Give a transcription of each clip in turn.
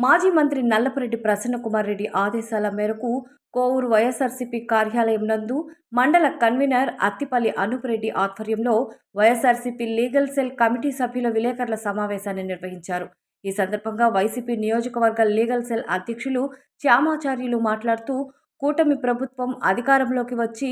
మాజీ మంత్రి నల్లపురెడ్డి ప్రసన్నకుమార్ రెడ్డి ఆదేశాల మేరకు కోవూరు వైఎస్ఆర్సీపీ కార్యాలయం నందు మండల కన్వీనర్ అత్తిపల్లి అనూప్రెడ్డి ఆధ్వర్యంలో వైఎస్ఆర్సీపీ లీగల్ సెల్ కమిటీ సభ్యుల విలేకరుల సమావేశాన్ని నిర్వహించారు. ఈ సందర్భంగా వైసీపీ నియోజకవర్గ లీగల్ సెల్ అధ్యక్షులు శ్యామాచార్యులు మాట్లాడుతూ, కూటమి ప్రభుత్వం అధికారంలోకి వచ్చి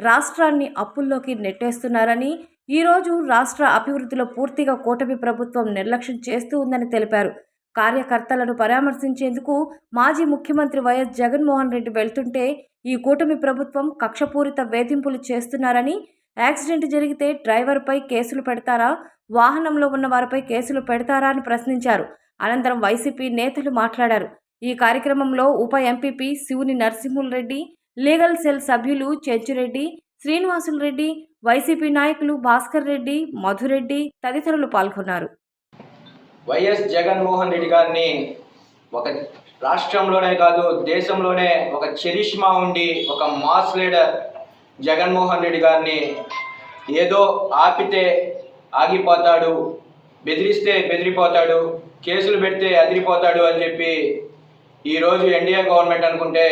రాష్ట్రాన్ని అప్పుల్లోకి నెట్టేస్తున్నారని, ఈరోజు రాష్ట్ర అభివృద్ధిలో పూర్తిగా కూటమి ప్రభుత్వం నిర్లక్ష్యం చేస్తూ ఉందని తెలిపారు. కార్యకర్తలను పరామర్శించేందుకు మాజీ ముఖ్యమంత్రి వైఎస్ జగన్మోహన్ రెడ్డి వెళ్తుంటే ఈ కూటమి ప్రభుత్వం కక్షపూరిత వేధింపులు చేస్తున్నారని, యాక్సిడెంట్ జరిగితే డ్రైవర్పై కేసులు పెడతారా, వాహనంలో ఉన్న వారిపై కేసులు పెడతారా అని ప్రశ్నించారు. అనంతరం వైసీపీ నేతలు మాట్లాడారు. ఈ కార్యక్రమంలో ఉప ఎంపీపీ శివుని నరసింహులు రెడ్డి, లీగల్ సెల్ సభ్యులు చెంచురెడ్డి, శ్రీనివాసులు రెడ్డి, వైసీపీ నాయకులు భాస్కర్ రెడ్డి, మధురెడ్డి తదితరులు పాల్గొన్నారు. వైఎస్ జగన్మోహన్ రెడ్డి గారిని ఒక రాష్ట్రంలోనే కాదు దేశంలోనే ఒక చరిష్మా ఉండి ఒక మాస్ లీడర్ జగన్మోహన్ రెడ్డి గారిని ఏదో ఆపితే ఆగిపోతాడు, బెదిరిస్తే బెదిరిపోతాడు, కేసులు పెడితే అదిరిపోతాడు అని చెప్పి ఈరోజు ఎన్డీఏ గవర్నమెంట్ అనుకుంటే,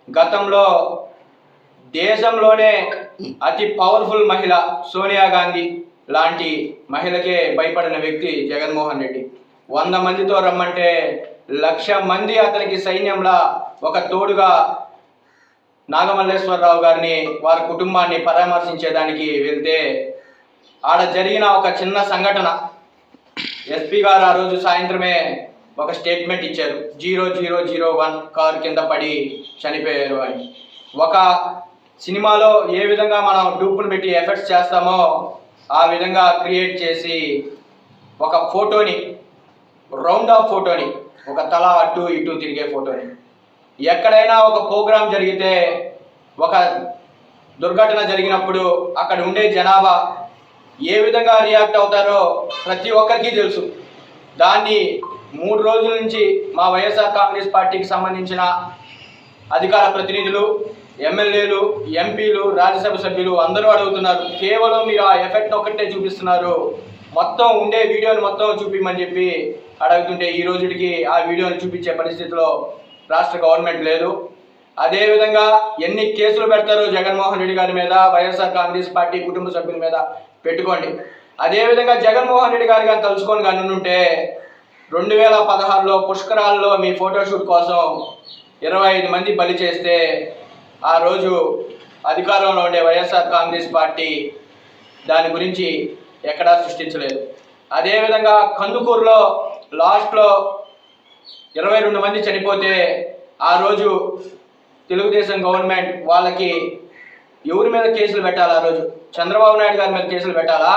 గతంలో దేశంలోనే అతి పవర్ఫుల్ మహిళ సోనియా గాంధీ లాంటి మహిళకే భయపడిన వ్యక్తి జగన్మోహన్ రెడ్డి. 100 మందితో రమ్మంటే 1,00,000 మంది అతనికి సైన్యంలా ఒక తోడుగా నాగమల్లేశ్వరరావు గారిని వారి కుటుంబాన్ని పరామర్శించేదానికి వెళ్తే ఆడ జరిగిన ఒక చిన్న సంఘటన, ఎస్పీ గారు ఆ రోజు సాయంత్రమే ఒక స్టేట్మెంట్ ఇచ్చారు, 0001 కారు కింద పడి చనిపోయారు అని. ఒక సినిమాలో ఏ విధంగా మనం డూపులు పెట్టి ఎఫెక్ట్స్ చేస్తామో ఆ విధంగా క్రియేట్ చేసి ఒక ఫోటోని, రౌండ్ ఆఫ్ ఫోటోని, ఒక తల అటు ఇటు తిరిగే ఫోటోని, ఎక్కడైనా ఒక ప్రోగ్రాం జరిగితే ఒక దుర్ఘటన జరిగినప్పుడు అక్కడ ఉండే జనాభా ఏ విధంగా రియాక్ట్ అవుతారో ప్రతి ఒక్కరికి తెలుసు. దాన్ని 3 రోజుల నుంచి మా వైఎస్ఆర్ కాంగ్రెస్ పార్టీకి సంబంధించిన అధికార ప్రతినిధులు, ఎమ్మెల్యేలు, ఎంపీలు, రాజ్యసభ సభ్యులు అందరూ అడుగుతున్నారు, కేవలం మీరు ఆ ఎఫెక్ట్ ఒక్కటే చూపిస్తున్నారు, మొత్తం ఉండే వీడియోని మొత్తం చూపించమని చెప్పి అడుగుతుంటే ఈ రోజుకి ఆ వీడియోని చూపించే పరిస్థితిలో రాష్ట్ర గవర్నమెంట్ లేదు. అదేవిధంగా ఎన్ని కేసులు పెడతారో జగన్మోహన్ రెడ్డి గారి మీద, వైఎస్ఆర్ కాంగ్రెస్ పార్టీ కుటుంబ సభ్యుల మీద పెట్టుకోండి. అదేవిధంగా జగన్మోహన్ రెడ్డి గారి కానీ తలుచుకొని కానీ ఉంటే 2016లో పుష్కరాల్లో మీ ఫోటోషూట్ కోసం 25 మంది బలి చేస్తే ఆ రోజు అధికారంలో ఉండే వైఎస్ఆర్ కాంగ్రెస్ పార్టీ దాని గురించి ఎక్కడా సృష్టించలేదు. అదేవిధంగా కందుకూరులో లాస్ట్లో 22 మంది చనిపోతే ఆ రోజు తెలుగుదేశం గవర్నమెంట్ వాళ్ళకి ఎవరి మీద కేసులు పెట్టాలా? ఆ రోజు చంద్రబాబు నాయుడు గారి మీద కేసులు పెట్టాలా,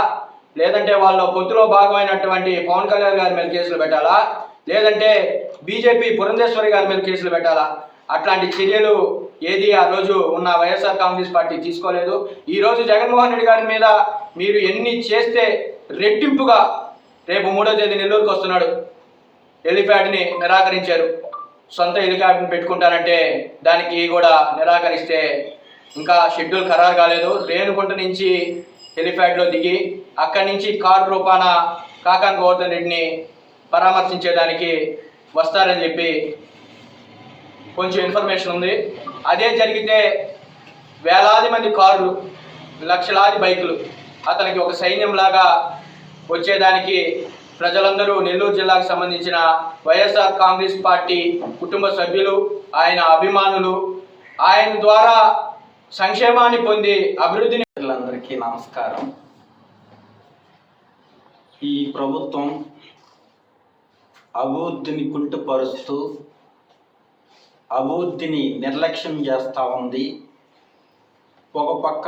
లేదంటే వాళ్ళ పొత్తులో భాగమైనటువంటి పవన్ కళ్యాణ్ గారి మీద కేసులు పెట్టాలా, లేదంటే బీజేపీ పురంధేశ్వరి గారి మీద కేసులు పెట్టాలా? అట్లాంటి చర్యలు ఏది ఆ రోజు ఉన్న వైఎస్ఆర్ కాంగ్రెస్ పార్టీ తీసుకోలేదు. ఈరోజు జగన్మోహన్ రెడ్డి గారి మీద మీరు ఎన్ని చేస్తే రెట్టింపుగా రేపు 3వ తేదీ నెల్లూరుకు వస్తున్నాడు, హెలిప్యాడ్ని నిరాకరించారు. సొంత హెలికాప్టర్ని పెట్టుకుంటారంటే దానికి కూడా నిరాకరిస్తే ఇంకా షెడ్యూల్ ఖరారు కాలేదు. రేణుగుంట నుంచి హెలిప్యాడ్లో దిగి అక్కడి నుంచి కారు రూపాన కాకాని గోవర్ధన్ రెడ్డిని పరామర్శించేదానికి వస్తారని చెప్పి కొంచెం ఇన్ఫర్మేషన్ ఉంది. అదే జరిగితే వేలాది మంది కార్లు, లక్షలాది బైకులు అతనికి ఒక సైన్యంలాగా వచ్చేదానికి ప్రజలందరూ, నెల్లూరు జిల్లాకు సంబంధించిన వైఎస్ఆర్ కాంగ్రెస్ పార్టీ కుటుంబ సభ్యులు, ఆయన అభిమానులు, ఆయన ద్వారా సంక్షేమాన్ని పొంది అభివృద్ధిని. అందరికీ నమస్కారం. ఈ ప్రభుత్వం అభివృద్ధిని కుంటుపరుస్తూ అభివృద్ధిని నిర్లక్ష్యం చేస్తూ ఉంది. ఒక పక్క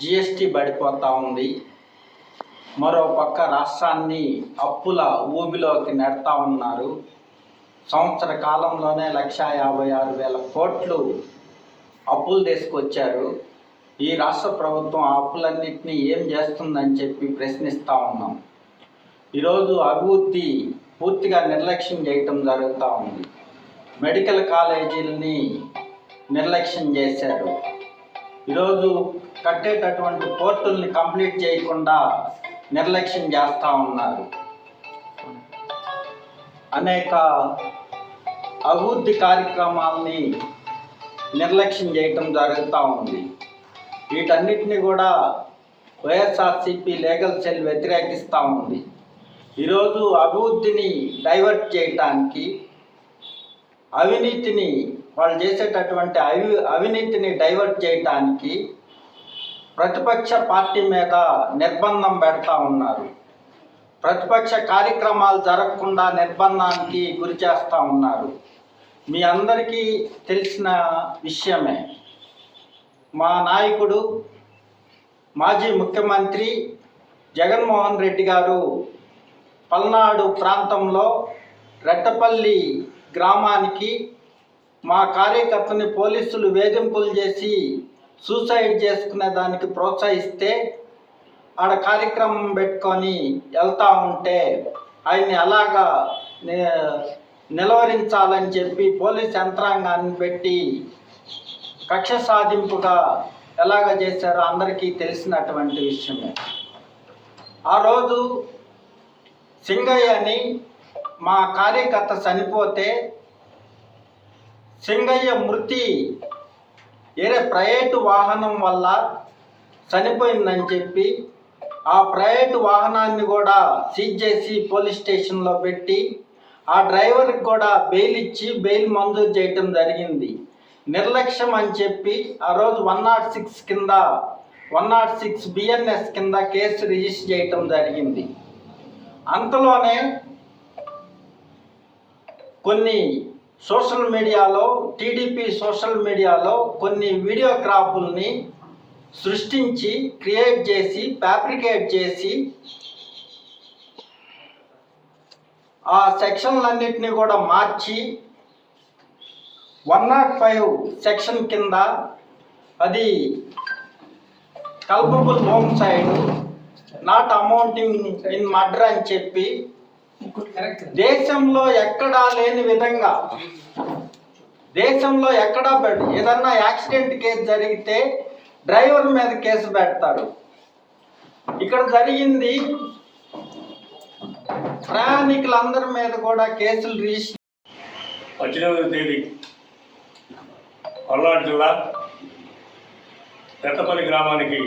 జిఎస్టీ పడిపోతూ ఉంది, మరో పక్క రాష్ట్రాన్ని అప్పుల ఊబిలోకి నెడతా ఉన్నారు. సంవత్సర కాలంలోనే 1,56,000 కోట్లు అప్పులు తీసుకొచ్చారు. ఈ రాష్ట్ర ప్రభుత్వం ఆ అప్పులన్నింటినీ ఏం చేస్తుందని చెప్పి ప్రశ్నిస్తూ ఉన్నాం. ఈరోజు అభివృద్ధి పూర్తిగా నిర్లక్ష్యం చేయటం జరుగుతూ ఉంది. మెడికల్ కాలేజీలని నిర్లక్ష్యం చేశారు. ఈరోజు కట్టేటటువంటి పోర్టుల్ని కంప్లీట్ చేయకుండా నిర్లక్ష్యం చేస్తూ ఉన్నారు. అనేక అభివృద్ధి కార్యక్రమాలని నిర్లక్ష్యం చేయటం జరుగుతూ ఉంది. వీటన్నిటిని కూడా వైఎస్ఆర్సీపీ లీగల్ సెల్ వ్యతిరేకిస్తూ ఉంది. ఈరోజు అభివృద్ధిని డైవర్ట్ చేయటానికి, అవినీతిని వాళ్ళు చేసేటటువంటి అవినీతిని డైవర్ట్ చేయటానికి ప్రతిపక్ష పార్టీ మీద నిర్బంధం పెడతా ఉన్నారు. ప్రతిపక్ష కార్యక్రమాలు జరగకుండా నిర్బంధానికి గురి చేస్తూ ఉన్నారు. మీ అందరికీ తెలిసిన విషయమే. మా నాయకుడు మాజీ ముఖ్యమంత్రి జగన్మోహన్ రెడ్డి గారు పల్నాడు ప్రాంతంలో రెట్టపల్లి గ్రామానికి మా కార్యకర్తని పోలీసులు వేధింపులు చేసి సూసైడ్ చేసుకునే దానికి ప్రోత్సహిస్తే ఆడ కార్యక్రమం పెట్టుకొని వెళ్తూ ఉంటే ఆయన్ని అలాగా నిలవరించాలని చెప్పి పోలీస్ యంత్రాంగాన్ని పెట్టి కక్ష సాధింపుగా ఎలాగ చేశారో అందరికీ తెలిసినటువంటి విషయమే. ఆ రోజు సింగయ్య అని మా కార్యకర్త చనిపోతే సింగయ్య మృతి వేరే ప్రైవేటు వాహనం వల్ల చనిపోయిందని చెప్పి ఆ ప్రైవేటు వాహనాన్ని కూడా సీజ్ చేసి పోలీస్ స్టేషన్లో పెట్టి ఆ డ్రైవర్కి కూడా బెయిల్ ఇచ్చి బెయిల్ మంజూరు చేయటం జరిగింది. నిర్లక్ష్యం అని చెప్పి ఆ రోజు 106 కింద 106 బిఎన్ఎస్ కింద కేసు రిజిస్టర్ చేయటం జరిగింది. అంతలోనే కొన్ని సోషల్ మీడియాలో టీడీపీ సోషల్ మీడియాలో కొన్ని వీడియోగ్రాఫుల్ని సృష్టించి క్రియేట్ చేసి ఫ్యాబ్రికేట్ చేసి ఆ సెక్షన్లన్నిటినీ కూడా మార్చి 105 సెక్షన్ కింద అది culpable homicide not amounting in murder అని చెప్పి దేశంలో ఎక్కడా లేని విధంగా దేశంలో ఎక్కడా ఏదన్నా యాక్సిడెంట్ కేసు జరిగితే డ్రైవర్ మీద కేసు పెడతారు. ఇక్కడ జరిగింది ప్రయాణికులందరి మీద కూడా కేసులు రిజిస్టర్. 18వ తేదీ పల్నాడు జిల్లా రెట్టపల్లి గ్రామానికి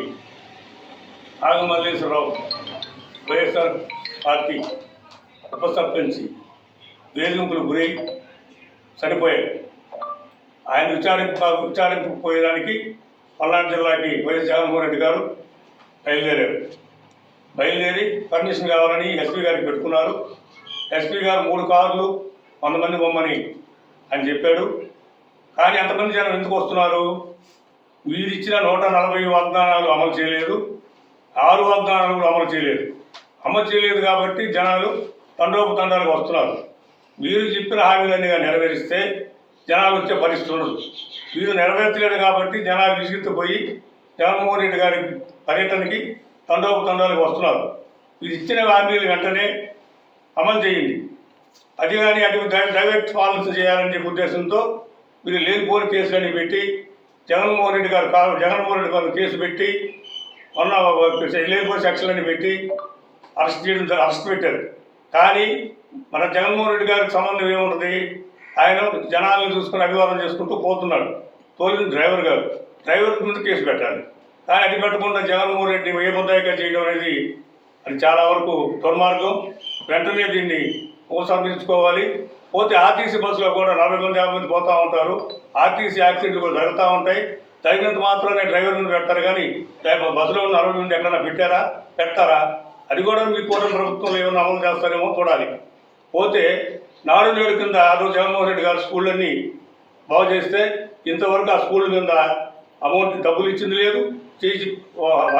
ఆగమల్లేశ్వరరావు వైఎస్ఆర్ పార్టీ ఉప సర్పంచి వేధింపులు గురై చనిపోయారు. ఆయన విచారింపు పోయేదానికి పల్నాడు జిల్లాకి వైఎస్ జగన్మోహన్ రెడ్డి గారు బయలుదేరి పర్మిషన్ కావాలని ఎస్పీ గారికి పెట్టుకున్నారు. ఎస్పీ గారు 3 కార్లు 100 మంది బొమ్మని అని చెప్పాడు. కానీ అంతమంది జనం ఎందుకు వస్తున్నారు? వీరు ఇచ్చిన 140 వాగ్దానాలు అమలు చేయలేదు, 6 వాగ్దానాలు కూడా అమలు చేయలేదు కాబట్టి జనాలు తండోపతండాలకు వస్తున్నారు. వీరు చెప్పిన హామీలన్నీ నెరవేరిస్తే జనాలు వచ్చే పరిస్థితి ఉండదు. వీరు నెరవేర్చలేడు కాబట్టి జనాలు విసిగిపోయి జగన్మోహన్ రెడ్డి గారి పర్యటనకి తండోపతండాలకు వస్తున్నారు. వీరు ఇచ్చిన హామీలు వెంటనే అమలు చేయండి, అది కానీ అది డైరెక్ట్ పాలన చేయాలని చెప్పే ఉద్దేశంతో వీరు లేనిపోని కేసులని పెట్టి జగన్మోహన్ రెడ్డి గారు కేసు పెట్టి లేనిపోని సెక్షన్లని పెట్టి అరెస్ట్ పెట్టారు. కానీ మన జగన్మోహన్ రెడ్డి గారికి సంబంధం ఏముంటుంది? ఆయన జనాలను చూసుకుని అభివాదం చేసుకుంటూ పోతున్నాడు. తోలిన డ్రైవర్ ముందు కేసు పెట్టాలి. కానీ అది పెట్టకుండా జగన్మోహన్ రెడ్డి ఏ ముద్దాయిగా చేయడం అనేది అది చాలా వరకు దుర్మార్గం. వెంటనే దీన్ని ఉపసంహరించుకోవాలి. పోతే ఆర్టీసీ బస్సులో కూడా 40 మంది 50 మంది పోతూ ఉంటారు. ఆర్టీసీ యాక్సిడెంట్లు కూడా జరుగుతూ ఉంటాయి. తగినంత మాత్రమే డ్రైవర్ ముందు పెడతారు, కానీ బస్సులో ఉన్న 60 మంది ఎక్కడైనా పెడతారా? అది కూడా మీ కూటమి ప్రభుత్వంలో ఏమైనా అమలు చేస్తారేమో చూడాలి. పోతే నాడు నేడు కింద ఆ రోజు జగన్మోహన్ రెడ్డి గారు స్కూళ్ళన్నీ బాగు చేస్తే ఇంతవరకు ఆ స్కూళ్ళ మీద అమౌంట్ డబ్బులు ఇచ్చింది లేదు,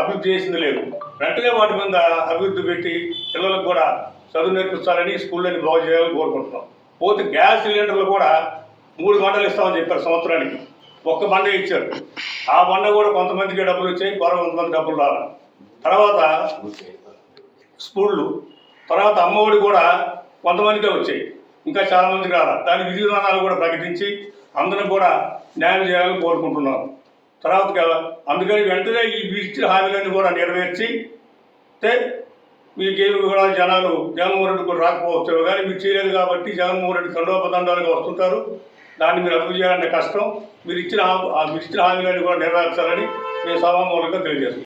అభివృద్ధి చేసింది లేదు. వెంటనే వాటి మీద అభివృద్ధి పెట్టి పిల్లలకు కూడా చదువు నేర్పిస్తారని స్కూళ్ళని బాగు చేయాలని కోరుకుంటున్నాం. పోతే గ్యాస్ సిలిండర్లు కూడా 3 బండలు ఇస్తామని చెప్పారు సంవత్సరానికి. 1 బండ ఇచ్చారు. ఆ బండ కూడా కొంతమందికి డబ్బులు వచ్చాయి, కొంతమంది డబ్బులు రాలి. తర్వాత స్కూళ్ళు, తర్వాత అమ్మఒడి కూడా కొంతమందికే వచ్చాయి, ఇంకా చాలామందికి రాలా. దాని విధి విధానాలు కూడా ప్రకటించి అందరిని కూడా న్యాయం చేయాలని కోరుకుంటున్నాం. తర్వాత అందుకని వెంటనే ఈ ఇచ్చిన హామీలన్నీ కూడా నెరవేర్చి మీకేమి కూడా జనాలు జగన్మోహన్ రెడ్డి కూడా రాకపోవచ్చు, కానీ మీరు చేయలేదు కాబట్టి జగన్మోహన్ రెడ్డి తండోపతండాలుగా వస్తుంటారు. దాన్ని మీరు అదుపు చేయాలంటే కష్టం. మీరు ఇచ్చిన హామీలన్నీ కూడా నెరవేర్చాలని నేను సభామూలంగా తెలియజేస్తున్నాను.